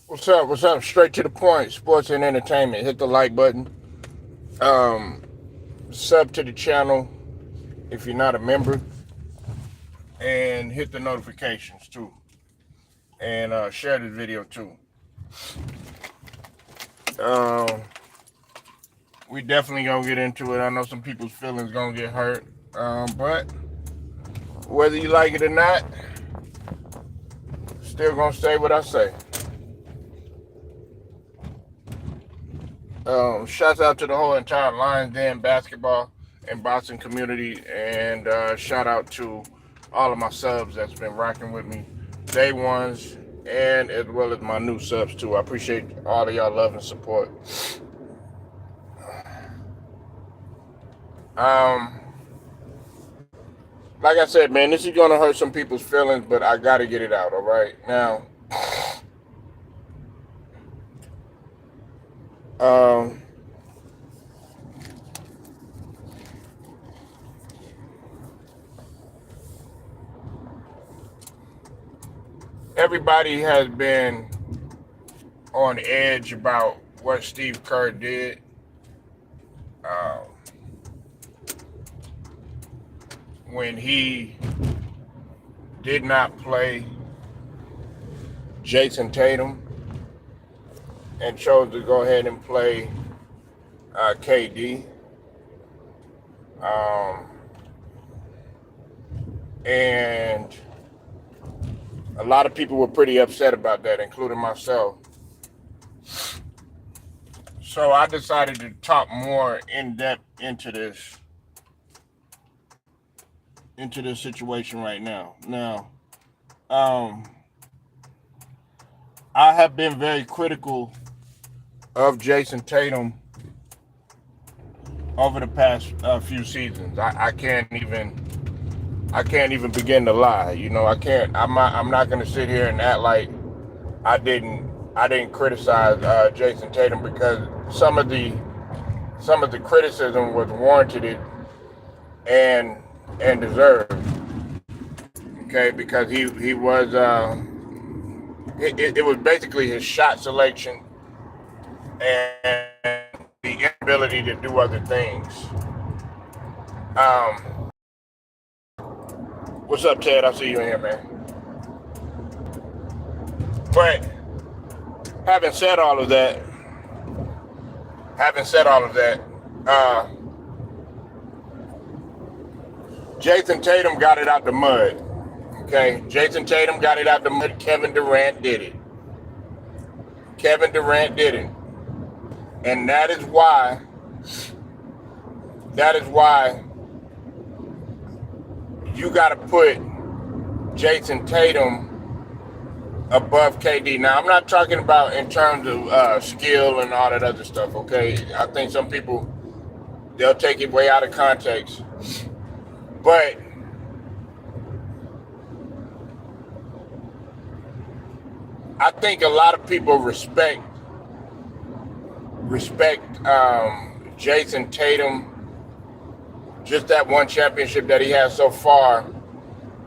What's up? What's up? Straight to the point. Sports and entertainment. Hit the like button. Um, Sub to the channel if you're not a member, and hit the notifications too. And share this video too. Um, we definitely gonna get into it. I know some people's feelings gonna get hurt, but whether you like it or not, still gonna say what I say. Shouts out to the whole entire Lions Den basketball and boxing community, and shout out to all of my subs that's been rocking with me, day ones, and as well as my new subs too. I appreciate all of y'all love and support. Um, like I said, man, this is gonna hurt some people's feelings, but I gotta get it out. All right, now, um, everybody has been on edge about what Steve Kerr did. Um, when he did not play Jason Tatum and chose to go ahead and play KD. And a lot of people were pretty upset about that, including myself. So I decided to talk more in depth into this situation right now. Now, um, I have been very critical of Jason Tatum over the past few seasons. I can't even begin to lie. You know, I can't. I'm not going to sit here and act like I didn't criticize Jason Tatum, because some of the criticism was warranted and deserved. Okay, because he was it was basically his shot selection and the inability to do other things. Um, what's up, Ted? I see you in here, man. But having said all of that, uh, Jason Tatum got it out the mud. Okay, Jason Tatum got it out the mud. Kevin Durant did it. Kevin Durant did it, and that is why you got to put Jason Tatum above KD. Now, I'm not talking about in terms of skill and all that other stuff, okay? I think some people, they'll take it way out of context. But I think a lot of people respect Jason Tatum, just that one championship that he has so far,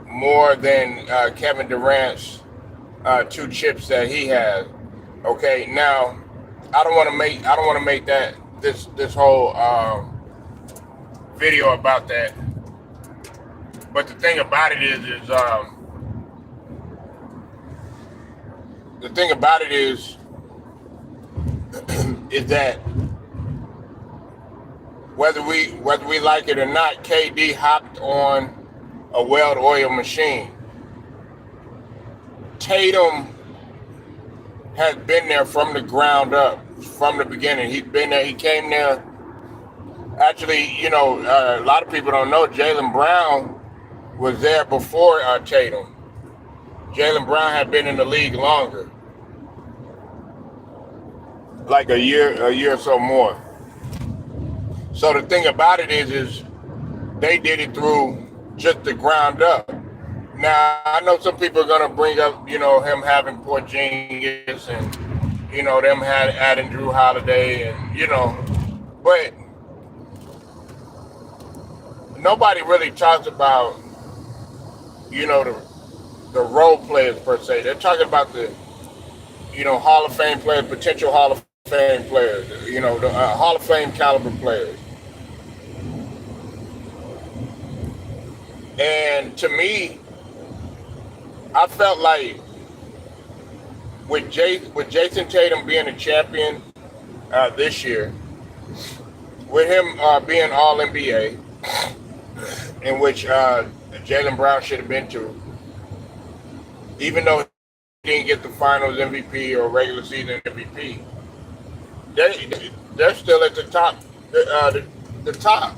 more than Kevin Durant's 2 chips that he has. Okay, now I don't want to make that this whole video about that. But the thing about it is the thing about it is is that whether we like it or not, KD hopped on a well-oiled machine. Tatum has been there from the ground up, from the beginning. He's been there. He came there. Actually, you know, a lot of people don't know Jaylen Brown was there before Tatum. Jaylen Brown had been in the league longer, like a year or so more. So the thing about it is they did it through just the ground up. Now, I know some people are going to bring up, you know, him having Porzingis and, you know, them adding Drew Holiday and, you know, but nobody really talks about, you know, the role players per se. They're talking about Hall of Fame players, potential Hall of Fame players, the Hall of Fame caliber players. And to me, I felt like with Jason Tatum being a champion this year, with him being All NBA, in which Jaylen Brown should have been to, even though he didn't get the Finals MVP or regular season MVP, they're still at the top. The top.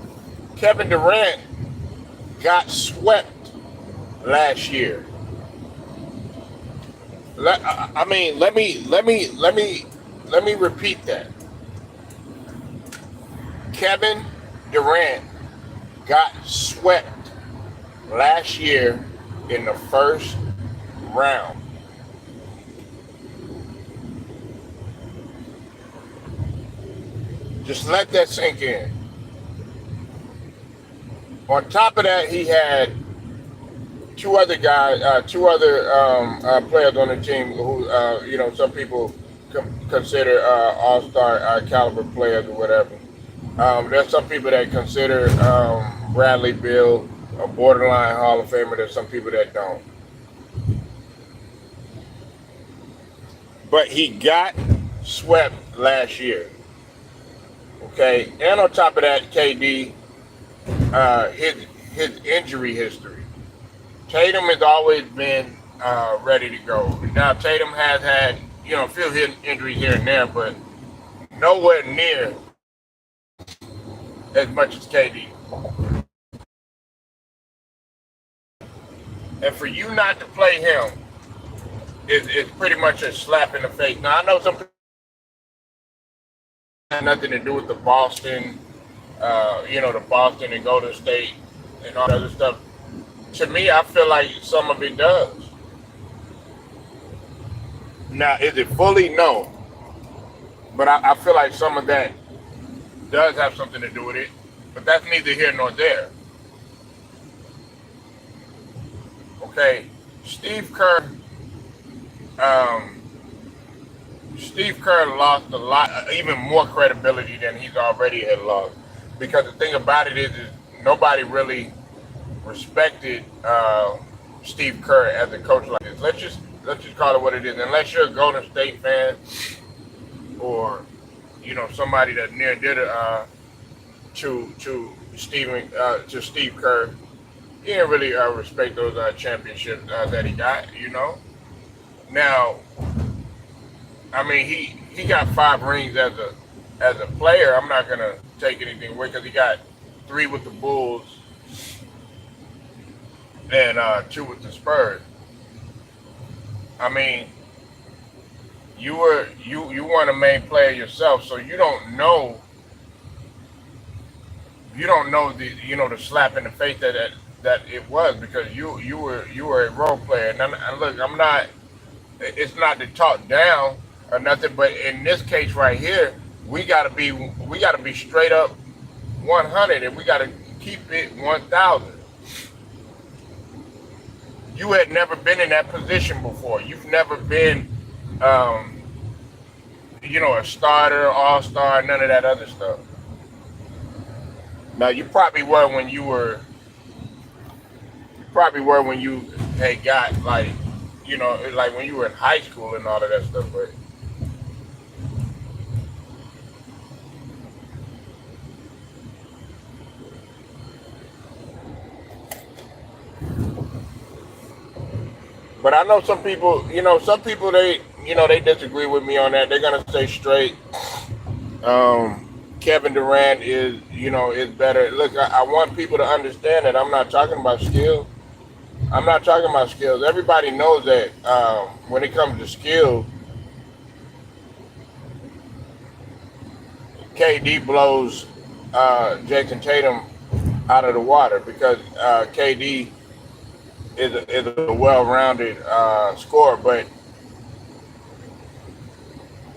Kevin Durant got swept last year. Let me repeat that. Kevin Durant got swept last year in the first round. Just let that sink in. On top of that, he had two other players on the team who, some people consider all-star caliber players or whatever. There's some people that consider Bradley Beal a borderline Hall of Famer. There's some people that don't. But he got swept last year. Okay, and on top of that, KD, his injury history. Tatum has always been ready to go. Now Tatum has had a few injuries here and there, but nowhere near as much as KD. And for you not to play him is pretty much a slap in the face. Now I know some people have nothing to do with the Boston, the Boston and Golden State and all that other stuff. To me, I feel like some of it does. Now, is it fully? No. But I feel like some of that does have something to do with it. But that's neither here nor there. Okay, Steve Kerr lost a lot, even more credibility than he's already had lost. Because the thing about it is nobody really respected Steve Kerr as a coach like this. Let's just call it what it is. Unless you're a Golden State fan or somebody that near did to Steve Kerr, he didn't really respect those championships that he got. Now, I mean he got 5 rings as a player. I'm not gonna take anything away because he got 3 with the Bulls and 2 with the Spurs. I mean, you weren't a main player yourself, so you don't know the slap in the face that it was, because you were a role player. And look, it's not to talk down or nothing, but in this case right here, we gotta be straight up 100, and we gotta keep it 1,000. You had never been in that position before. You've never been, a starter, all-star, none of that other stuff. Now, you probably were when you had got like when you were in high school and all of that stuff, but I know some people, they disagree with me on that. They're gonna say straight, Kevin Durant is better. Look, I want people to understand that I'm not talking about skill. I'm not talking about skills. Everybody knows that when it comes to skill, KD blows Jason Tatum out of the water, because KD is a well-rounded scorer. But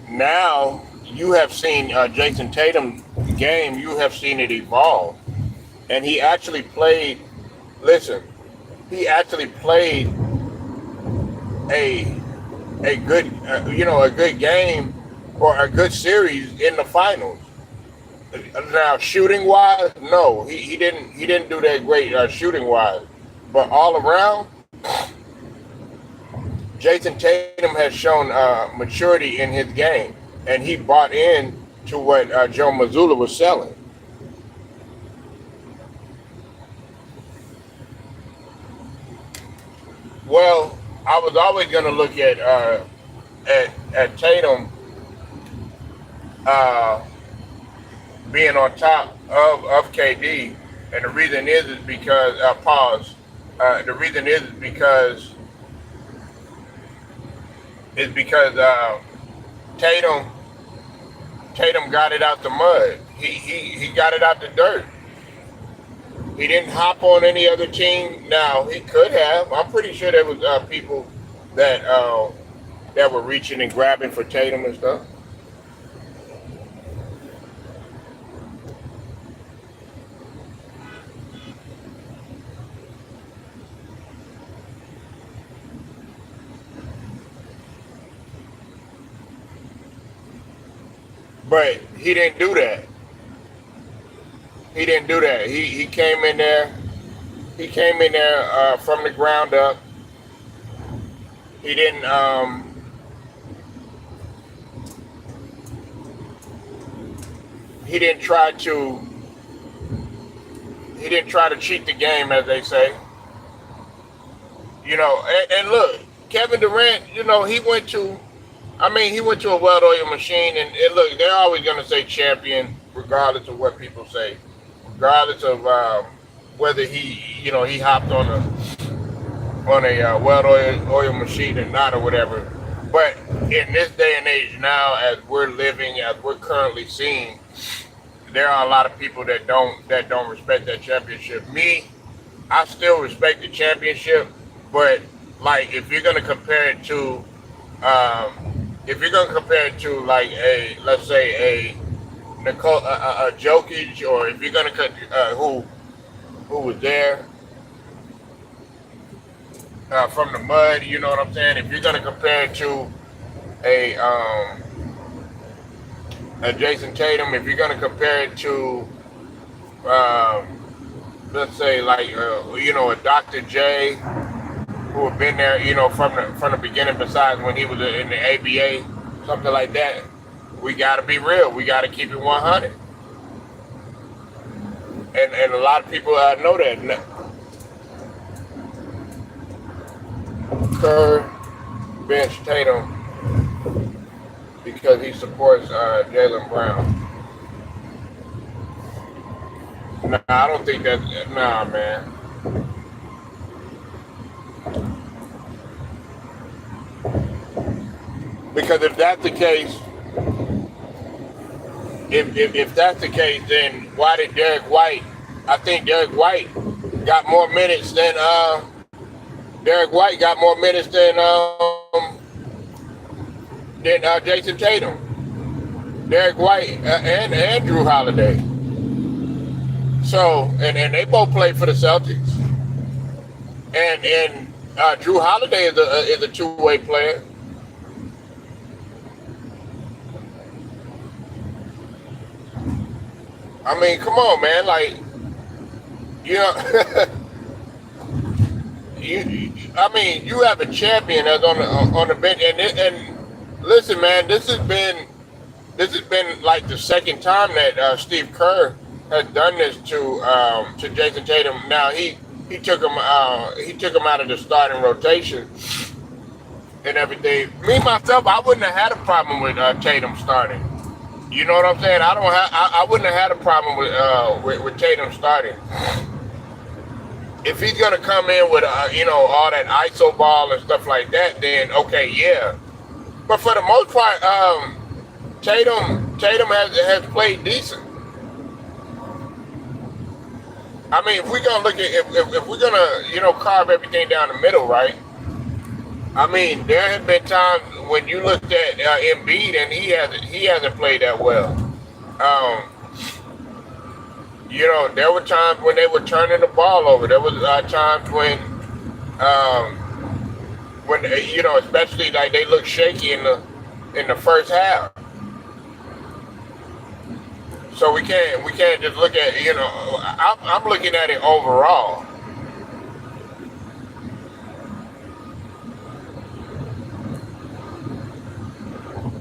now you have seen Jason Tatum's game. You have seen it evolve, and he actually played. Listen, he actually played a a good, a good game or a good series in the finals. Now, shooting wise, no, he didn't do that great shooting wise, but all around, Jason Tatum has shown maturity in his game, and he bought in to what Joe Mazzulla was selling. Well, I was always going to look at Tatum uh, being on top of KD, and the reason is because pause. The reason is because Tatum Tatum got it out the mud. He got it out the dirt. He didn't hop on any other team. Now he could have. I'm pretty sure there was people that that were reaching and grabbing for Tatum and stuff. But he didn't do that. He didn't do that. He came in there. He came in there from the ground up. He didn't. He didn't try to. He didn't try to cheat the game, as they say. And look, Kevin Durant. He went to. I mean, he went to a well-oiled machine, and look, they're always going to say champion, regardless of what people say, regardless of whether he hopped on a well-oiled machine or not or whatever. But in this day and age now, as we're living, as we're currently seeing, there are a lot of people that don't respect that championship. Me, I still respect the championship, but like if you're gonna compare it to like a let's say a Nicole a Jokic, or if you're gonna cut who was there from the mud, you know what I'm saying? If you're gonna compare it to a a Jason Tatum, if you're gonna compare it to um, let's say like a Dr. J, who have been there, from the beginning. Besides when he was in the ABA, something like that. We got to be real. We got to keep it 100. And a lot of people know that. Kerr bench Tatum because he supports Jalen Brown. Nah, I don't think that. Nah, man. Because if that's the case, if that's the case, then why did Derek White? I think got more minutes than Derek White got more minutes than Jason Tatum, Derek White, and Drew Holiday. So and they both played for the Celtics, and Drew Holiday is a two-way player. I mean, come on, man. Like, you know, I mean, you have a champion that's on the bench, and listen, man, this has been like the second time that Steve Kerr has done this to Jason Tatum. Now he took him out of the starting rotation and everything. Me myself, I wouldn't have had a problem with Tatum starting. You know what I'm saying? I wouldn't have had a problem with Tatum starting. If he's gonna come in with all that ISO ball and stuff like that, then okay, yeah. But for the most part, Tatum has played decent. I mean, if we're gonna look at if we're gonna carve everything down the middle, right? I mean, there have been times when you looked at Embiid and he hasn't played that well. Um, there were times when they were turning the ball over. There was times when um, when especially like they look shaky in the first half. So we can't just look at I'm looking at it overall.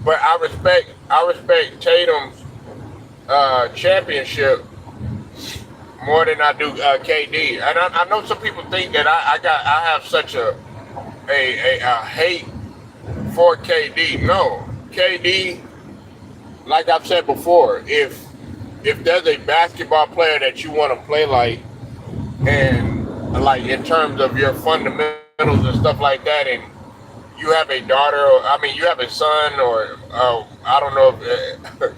But I respect Tatum's championship more than I do KD. And I know some people think that I have such a hate for KD. No, KD, like I've said before, if there's a basketball player that you want to play like, and like in terms of your fundamentals and stuff like that, and you have a daughter, or I mean, you have a son, or I don't know if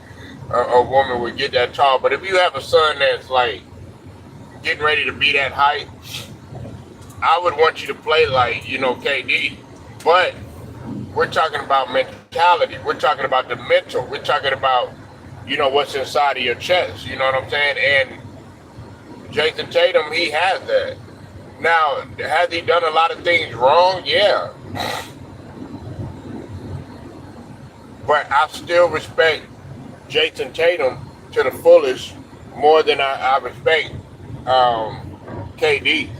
a woman would get that tall, but if you have a son that's like getting ready to be that height, I would want you to play like KD. But we're talking about mentality. We're talking about the mental. We're talking about what's inside of your chest. You know what I'm saying? And Jason Tatum, he has that. Now, has he done a lot of things wrong? Yeah. But I still respect Jason Tatum to the fullest more than I respect KD.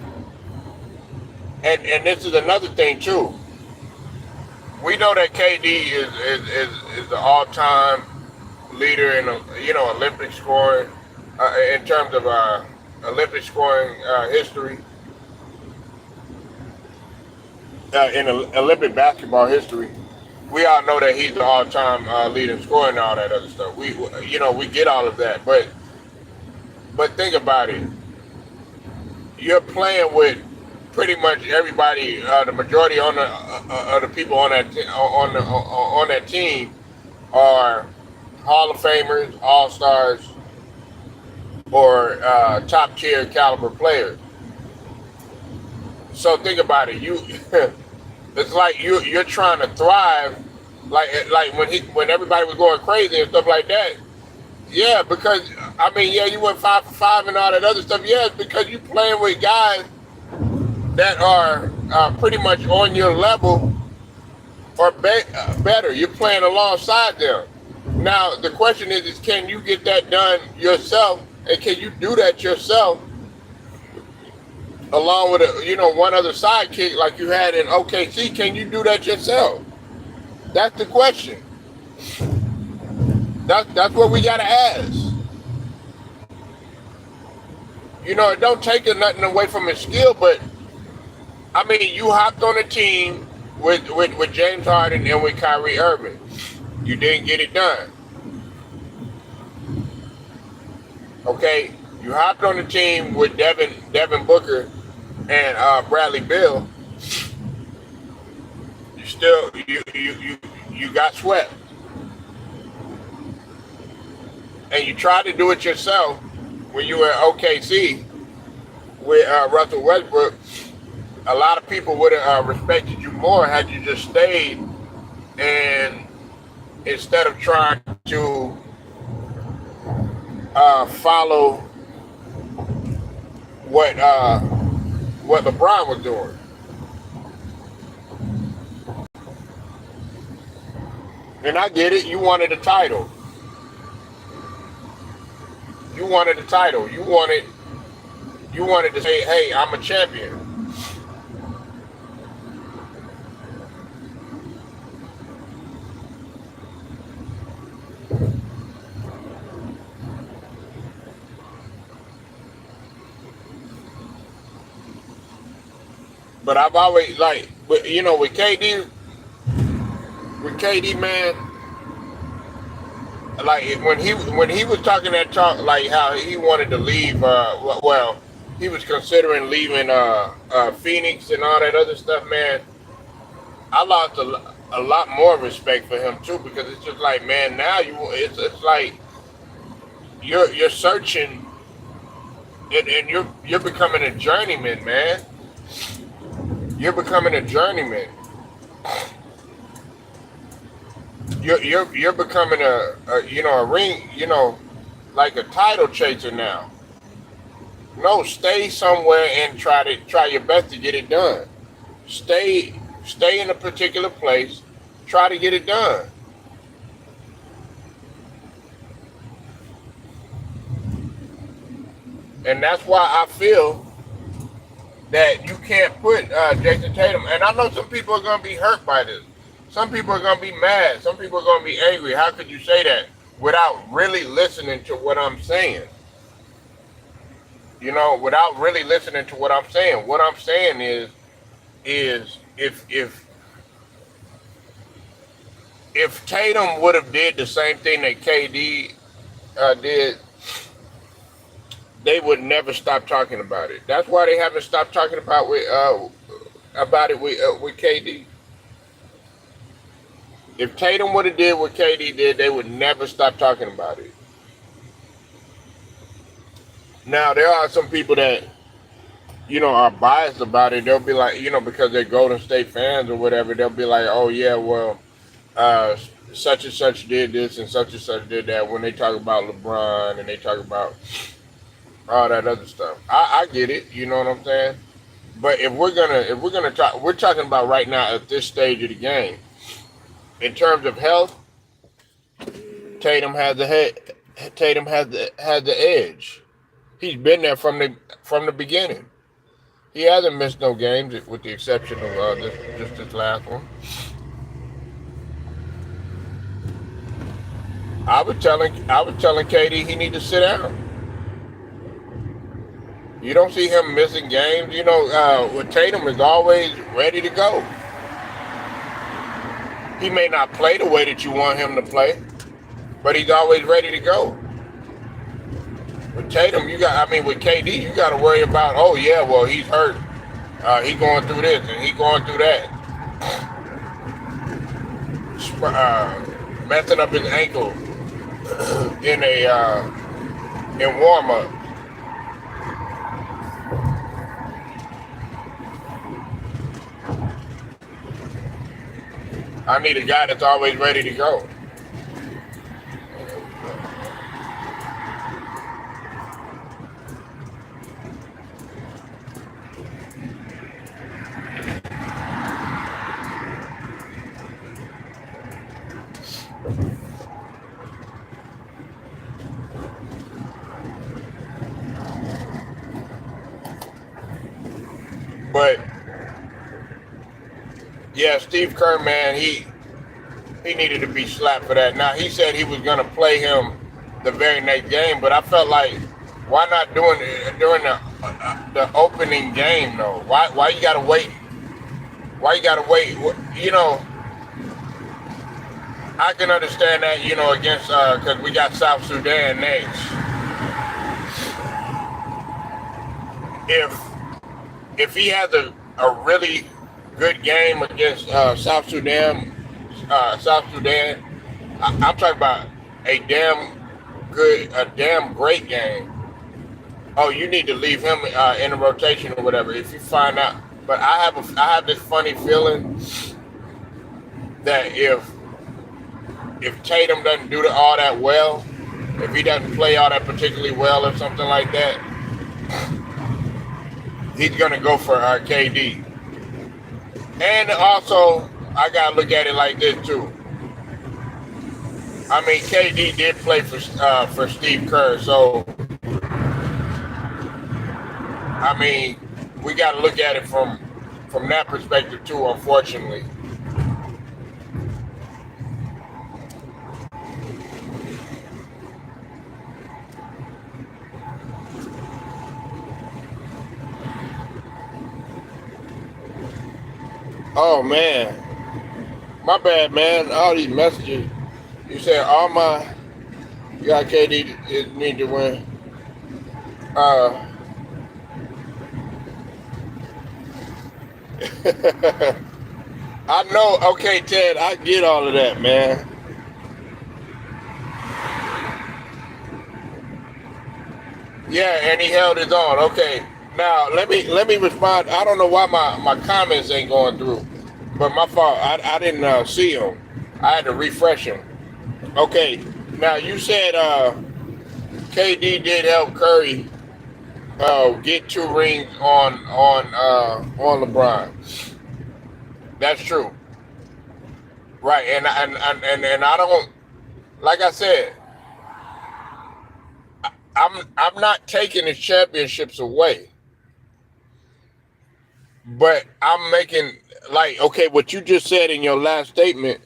And this is another thing too. We know that KD is the all-time leader in Olympic scoring in terms of Olympic scoring history in Olympic basketball history. We all know that he's the all-time leader in scoring and all that other stuff. We get all of that, but think about it. You're playing with pretty much everybody. The majority of the people on that team are Hall of Famers, All Stars, or top tier caliber players. So think about it. It's like you're trying to thrive, like when everybody was going crazy and stuff like that. Yeah, because I mean, yeah, you went 5 for 5 and all that other stuff. Yeah, it's because you playing with guys that are pretty much on your level or better. You're playing alongside them. Now the question is can you get that done yourself, and can you do that yourself along with one other sidekick like you had in OKC? Can you do that yourself? That's the question. That's what we gotta ask. It don't take nothing away from his skill, but I mean, you hopped on a team with James Harden and with Kyrie Irving. You didn't get it done. Okay, you hopped on the team with Devin Booker and Bradley Beal. You got swept, and you tried to do it yourself when you were at OKC with Russell Westbrook. A lot of people would have respected you more had you just stayed, and instead of trying to follow what LeBron was doing. And I get it. You wanted a title. You wanted a title. You wanted to say, "Hey, I'm a champion." But I've always with KD, man, like when he was talking that talk, like how he wanted to leave. Well, he was considering leaving Phoenix and all that other stuff, man. I lost a lot more respect for him too, because it's just like, man, now it's like you're searching, and you're becoming a journeyman, man. You're becoming a journeyman. You're becoming a ring, like a title chaser now. No, stay somewhere and try your best to get it done. Stay stay in a particular place, try to get it done. And that's why I feel that you can't put Jason Tatum. And I know some people are going to be hurt by this. Some people are going to be mad. Some people are going to be angry. How could you say that without really listening to what I'm saying? You know, without really listening to what I'm saying. What I'm saying is if Tatum would have did the same thing that KD did, they would never stop talking about it. That's why they haven't stopped talking about it with KD. If Tatum would have did what KD did, they would never stop talking about it. Now there are some people that are biased about it. They'll be like, because they're Golden State fans or whatever. They'll be like, oh yeah, well, uh, such and such did this and such did that. When they talk about LeBron and they talk about all that other stuff, I get it. You know what I'm saying? But if we're gonna talk, we're talking about right now at this stage of the game. In terms of health, Tatum has the head. Tatum has the edge. He's been there from the beginning. He hasn't missed no games, with the exception of this last one. I was telling KD he need to sit down. You don't see him missing games. With Tatum is always ready to go. He may not play the way that you want him to play, but he's always ready to go. With Tatum, with KD, you got to worry about, oh yeah, well, he's hurt. He going through this and he going through that. Messing up his ankle in warm up. I need a guy that's always ready to go. But yeah, Steve Kerr, man, he needed to be slapped for that. Now he said he was gonna play him the very next game, but I felt like, why not doing it during the opening game though? Why you gotta wait? Why you gotta wait? I can understand that, against because we got South Sudan next. If he has a really good game against South Sudan, I'm talking about a damn great game. Oh, you need to leave him in the rotation or whatever if you find out. But I have this funny feeling that if Tatum doesn't do all that well, if he doesn't play all that particularly well or something like that, he's gonna go for KD. And also, I gotta look at it like this too. KD did play for Steve Kerr, so we gotta look at it from that perspective too. Unfortunately. Oh man, my bad, man. All these messages. You said you got KD need to win. I know. Okay, Ted, I get all of that, man. Yeah, and he held his own. Okay. Now let me respond. I don't know why my comments ain't going through, but my fault. I didn't see them. I had to refresh them. Okay. Now you said KD did help Curry get 2 rings on LeBron. That's true. Right. And I don't, like I said, I'm not taking the championships away, but I'm making, like, okay, what you just said in your last statement,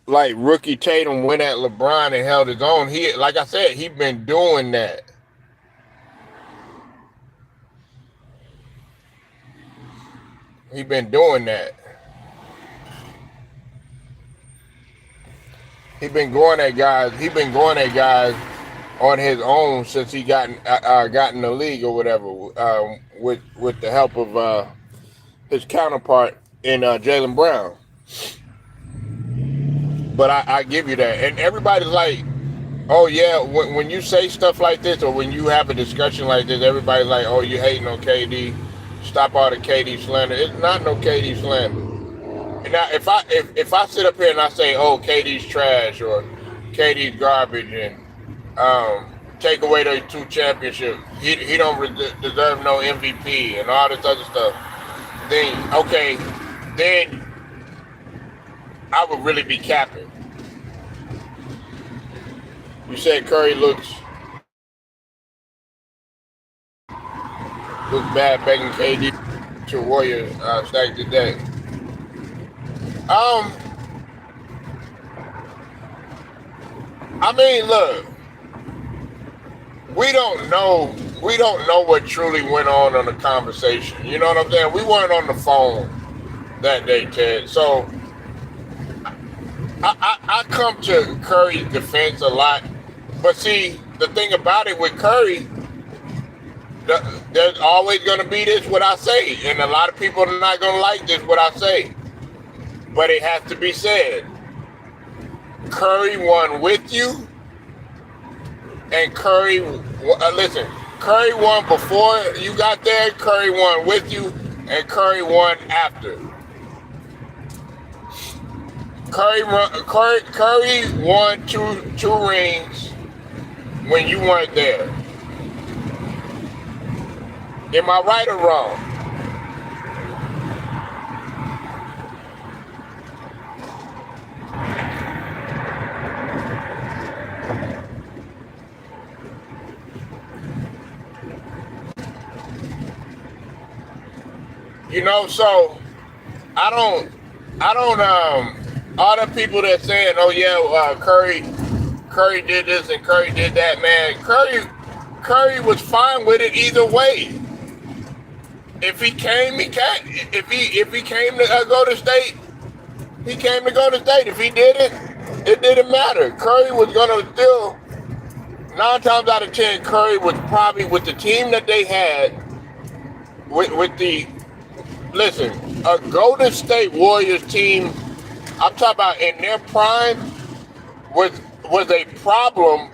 like rookie Tatum went at LeBron and held his own. He, like I said, he been doing that. He been doing that. He been going at guys. He been going at guys on his own since he got in the league or whatever. With the help of his counterpart in Jaylen Brown. But I give you that, and everybody's like, oh yeah, when you say stuff like this or when you have a discussion like this, everybody's like, oh, you hating on KD. Stop all the KD slander. It's not no KD slander. Now, if I sit up here and I say, oh, KD's trash or KD's garbage and take away those two championships, he don't deserve no MVP and all this other stuff, then okay, then I would really be capping. You said Curry looks bad begging KD to Warriors stack today. I mean, look, we don't know what truly went on the conversation. You know what I'm saying? We weren't on the phone that day, Ted. So I come to Curry's defense a lot, but see, the thing about it with Curry, there's always going to be this what I say, and a lot of people are not going to like this what I say, but it has to be said. Curry won with you, and Curry, listen, Curry won before you got there, Curry won with you, and Curry won after. Curry won two rings when you weren't there. Am I right or wrong? You know, so I don't all the people that saying, oh yeah, Curry did this and Curry did that, man. Curry was fine with it either way. If he came, he came. If he came to go to state, he came to go to state. If he didn't, it didn't matter. Curry was gonna still 9 times out of 10. Curry was probably with the team that they had. With the listen, a Golden State Warriors team, I'm talking about in their prime, was a problem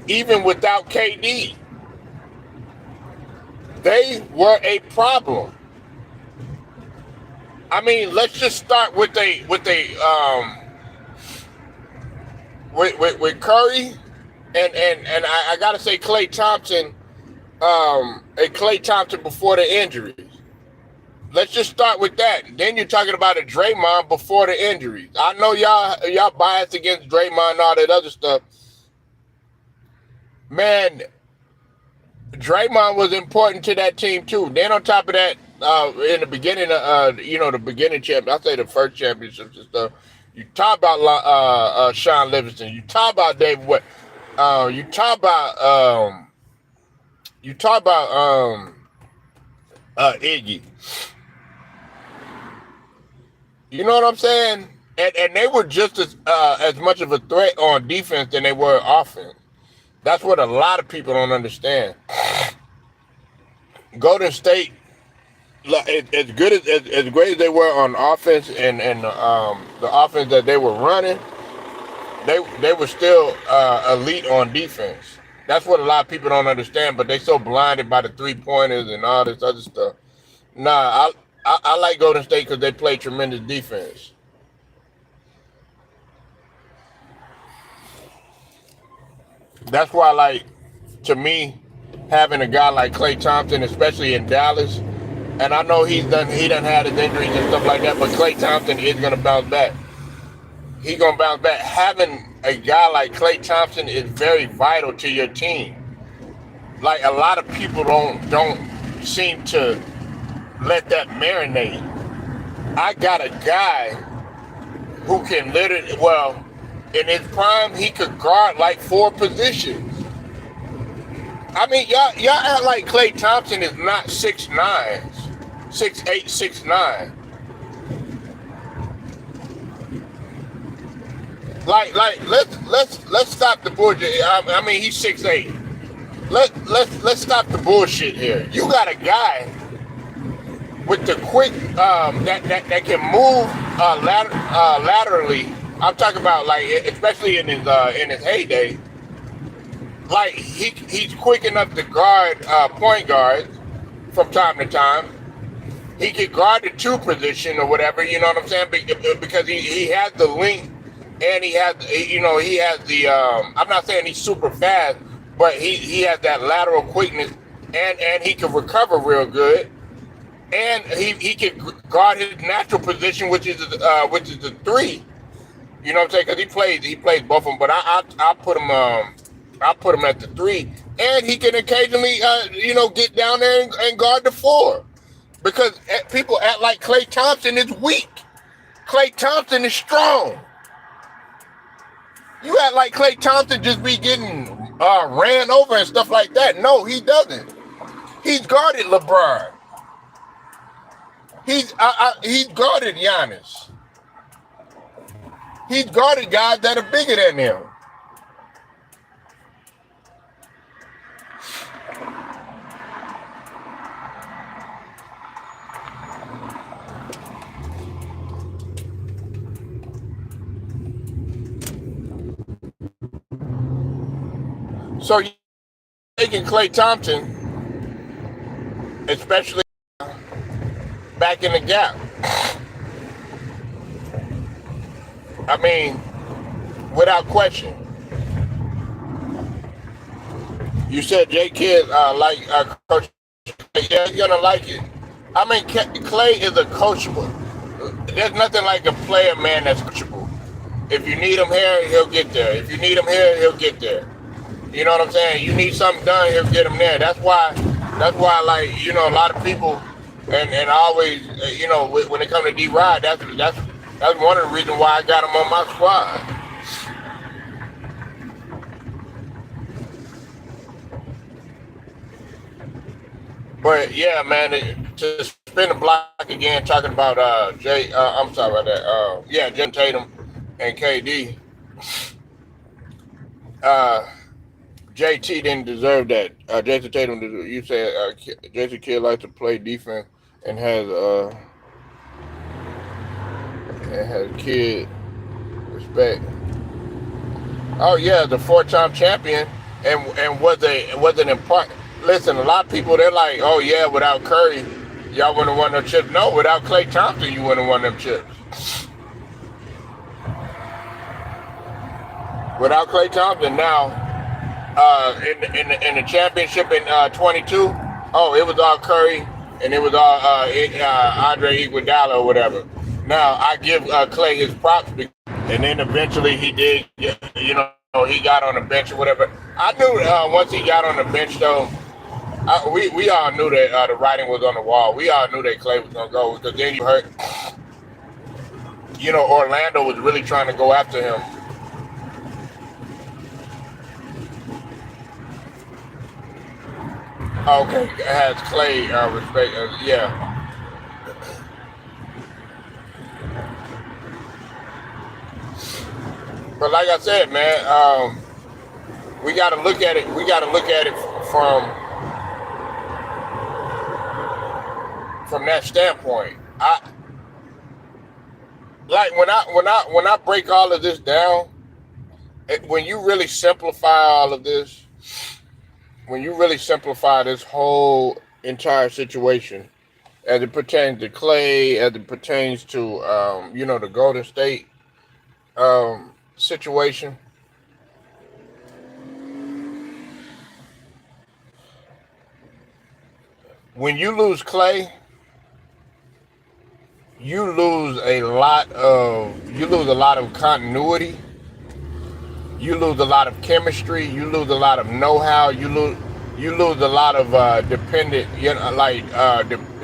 even without KD. They were a problem. I mean, let's just start with Curry and I gotta say Klay Thompson, and Klay Thompson before the injuries. Let's just start with that. Then you're talking about a Draymond before the injuries. I know y'all biased against Draymond and all that other stuff. Man, Draymond was important to that team too. Then on top of that, in the beginning of the beginning champion, I say the first championships and stuff. You talk about Sean Livingston. You talk about David West. You talk about Iggy. You know what I'm saying? And they were just as much of a threat on defense than they were offense. That's what a lot of people don't understand. Golden State, as good as great as they were on offense and the offense that they were running, they were still elite on defense. That's what a lot of people don't understand, but they so blinded by the 3-pointers and all this other stuff. Nah, I like Golden State because they play tremendous defense. That's why, like, to me, having a guy like Klay Thompson, especially in Dallas, And I know he done had his injuries and stuff like that, but Klay Thompson is gonna bounce back. He's gonna bounce back. Having a guy like Klay Thompson is very vital to your team. Like a lot of people don't seem to let that marinate. I got a guy who can literally, well, in his prime, he could guard like 4 positions. I mean, y'all act like Klay Thompson is not 6'9", 6'8", 6'9". Like let's stop the bullshit. I mean, he's 6'8". Let's stop the bullshit here. You got a guy with the quick that can move laterally. I'm talking about like especially in his heyday. Like he's quick enough to guard point guards from time to time. He can guard the 2 position or whatever. You know what I'm saying? Because he has the length and he has the. I'm not saying he's super fast, but he has that lateral quickness and he can recover real good. And he can guard his natural position, which is the 3. You know what I'm saying? Because he plays both of them. But I put him at the 3, and he can occasionally get down there and guard the 4. Because people act like Klay Thompson is weak. Klay Thompson is strong. You act like Klay Thompson just be getting ran over and stuff like that. No, he doesn't. He's guarded LeBron. He's guarded Giannis. He's guarded guys that are bigger than him. So you're taking Klay Thompson, especially back in the gap. I mean, without question. You said J Kidd like Coach. Yeah, he's gonna like it. I mean, Klay is a coachable. There's nothing like a player, man, that's coachable. If you need him here, he'll get there. If you need him here, he'll get there. You know what I'm saying? You need something done, he'll get him there. That's why, like, a lot of people, and always, when it comes to D-Rod, that's one of the reasons why I got him on my squad. But yeah, man, to spin the block again, talking about I'm sorry about that. Yeah, Jason Tatum and KD. JT didn't deserve that. Jason Tatum, you said Jason Kidd likes to play defense and has kid respect. Oh yeah, the 4-time champion and was an important. Listen, a lot of people they're like, oh yeah, without Curry, y'all wouldn't have won them chips. No, without Klay Thompson, you wouldn't have won them chips. Without Klay Thompson, now in the championship in 22, oh, it was all Curry and it was all Andre Iguodala or whatever. Now I give Klay his props, and then eventually he did, he got on the bench or whatever. I knew once he got on the bench though, we all knew that the writing was on the wall. We all knew that Klay was gonna go because then you heard, Orlando was really trying to go after him. Okay, has Klay respect? Yeah. But like I said, man, we got to look at it. We got to look at it from that standpoint. When I break all of this down, when you really simplify all of this, when you really simplify this whole entire situation, as it pertains to Klay, as it pertains to the Golden State situation. When you lose Klay, you lose a lot of continuity, you lose a lot of chemistry, you lose a lot of know-how, you lose a lot of dependent,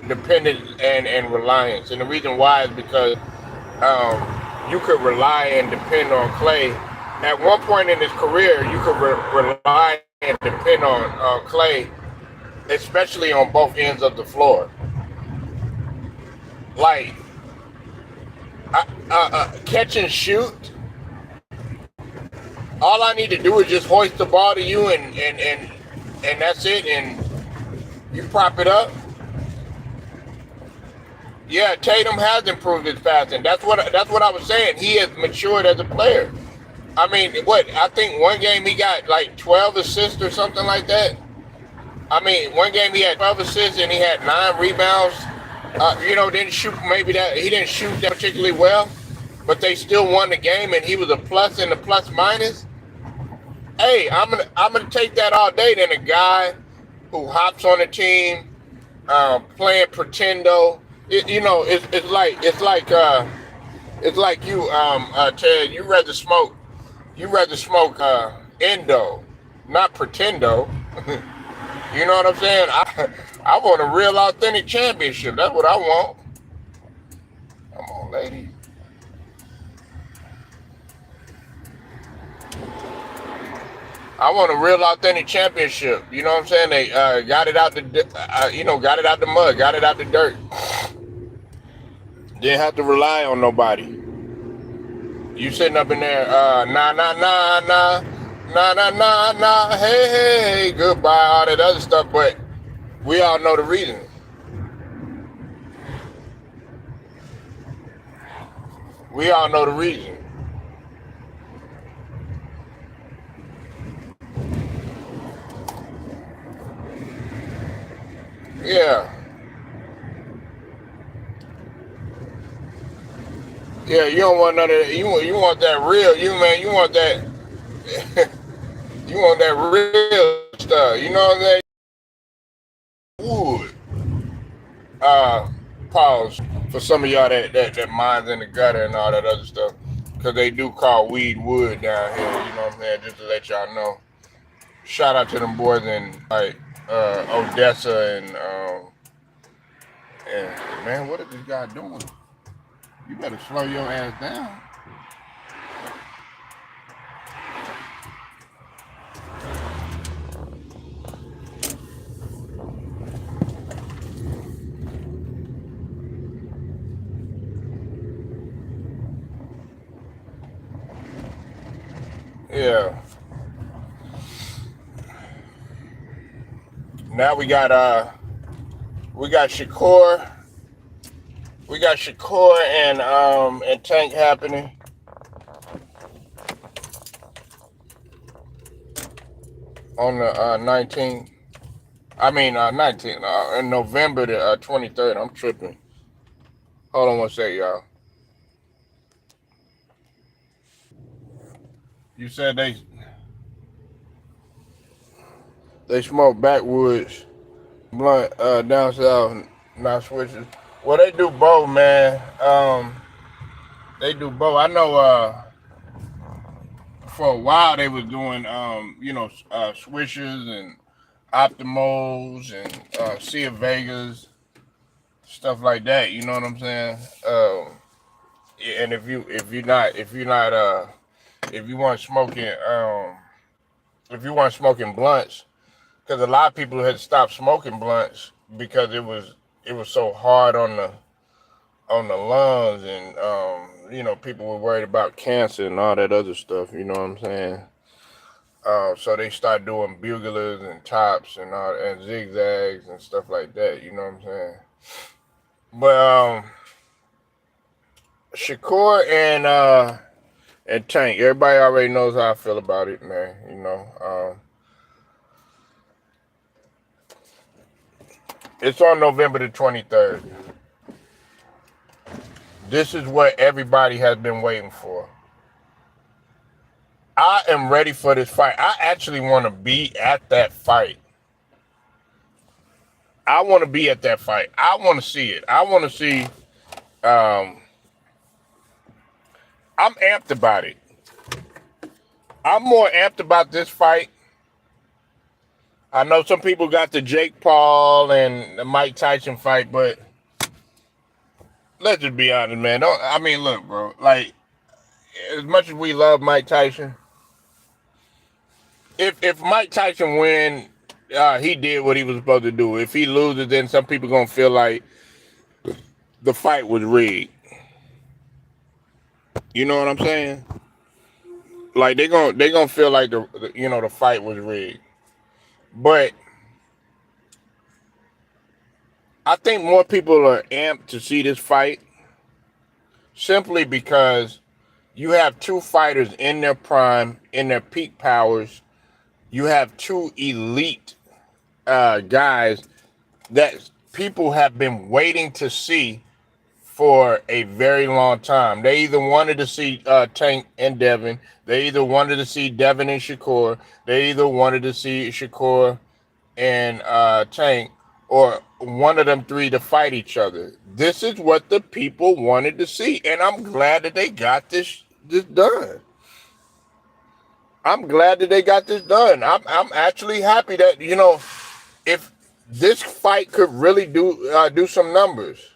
dependent and reliance. And the reason why is because you could rely and depend on Clay. At one point in his career, you could rely and depend on Clay, especially on both ends of the floor. Like catch and shoot. All I need to do is just hoist the ball to you, and that's it, and you prop it up. Yeah, Tatum has improved his passing. That's what I was saying. He has matured as a player. I mean, I think one game he got like 12 assists or something like that. I mean, one game he had 12 assists and he had 9 rebounds. Didn't shoot maybe that he didn't shoot that particularly well, but they still won the game, and he was a plus in the plus minus. Hey, I'm gonna take that all day than a guy who hops on the team, playing pretendo. It's like you, Ted. You rather smoke endo, not pretendo. You know what I'm saying? I want a real authentic championship. That's what I want. Come on, lady. I want a real authentic championship. You know what I'm saying? They got it out got it out the mud, got it out the dirt. Didn't have to rely on nobody. You sitting up in there, nah, nah, nah, nah, nah, nah, nah, nah, hey, goodbye, all that other stuff, but we all know the reason. We all know the reason. Yeah. Yeah, you don't want none of that. You want that real, you want that you want that real stuff. You know what I'm saying? Wood. Uh Pause for some of y'all that minds in the gutter and all that other stuff. Cause they do call weed wood down here, you know what I'm saying? Just to let y'all know. Shout out to them boys in like Odessa and man, what is this guy doing? You better slow your ass down. Yeah. Now we got Shakur. We got Shakur and Tank happening. On the 19th. I mean 19th. In November the 23rd. I'm tripping. Hold on one sec, y'all. You said they smoke backwoods blunt down south, not switches. Well, they do both, man. They do both. I know for a while they was doing swishers and optimals and Sea Vegas, stuff like that. You know what I'm saying? And if you weren't smoking blunts, because a lot of people had stopped smoking blunts because it was so hard on the lungs, and people were worried about cancer and all that other stuff. You know what I'm saying? So they started doing buglers and tops and zigzags and stuff like that. You know what I'm saying? But Shakur and Tank, everybody already knows how I feel about it, man. It's on November the 23rd. This is what everybody has been waiting for. I am ready for this fight. I actually want to be at that fight. I want to be at that fight. I want to see it. I want to see Um, I'm amped about it. I'm more amped about this fight. I know some people got the Jake Paul and the Mike Tyson fight, but let's just be honest, man. I mean, look, bro. Like, as much as we love Mike Tyson, if Mike Tyson win, he did what he was supposed to do. If he loses, then some people gonna feel like the fight was rigged. You know what I'm saying? Like they gonna feel like the fight was rigged. But I think more people are amped to see this fight simply because you have two fighters in their prime, in their peak powers. You have two elite guys that people have been waiting to see for a very long time. They either wanted to see Tank and Devin. They either wanted to see Devin and Shakur. They either wanted to see Shakur and Tank, or one of them three to fight each other. This is what the people wanted to see, and I'm glad that they got this done. I'm glad that they got this done. I'm actually happy that if this fight could really do some numbers.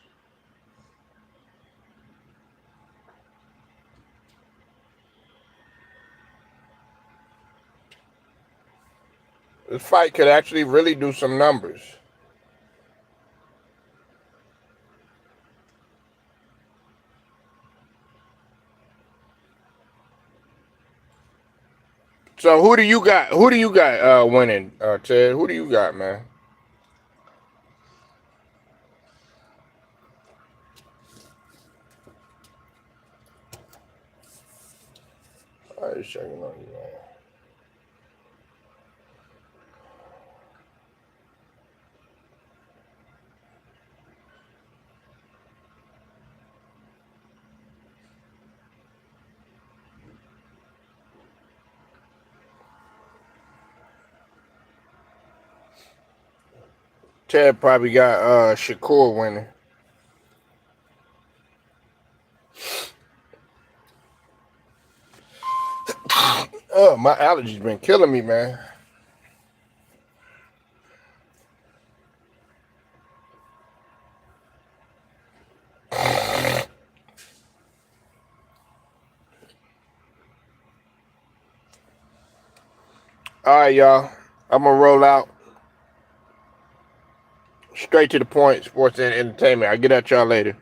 This fight could actually really do some numbers. So who do you got? Who do you got winning, Ted? Who do you got, man? I just checking on you, man. Ted probably got Shakur winning. Oh, my allergies been killing me, man. All right, y'all. I'm gonna roll out straight to the point. Sports and entertainment. I'll get at y'all later.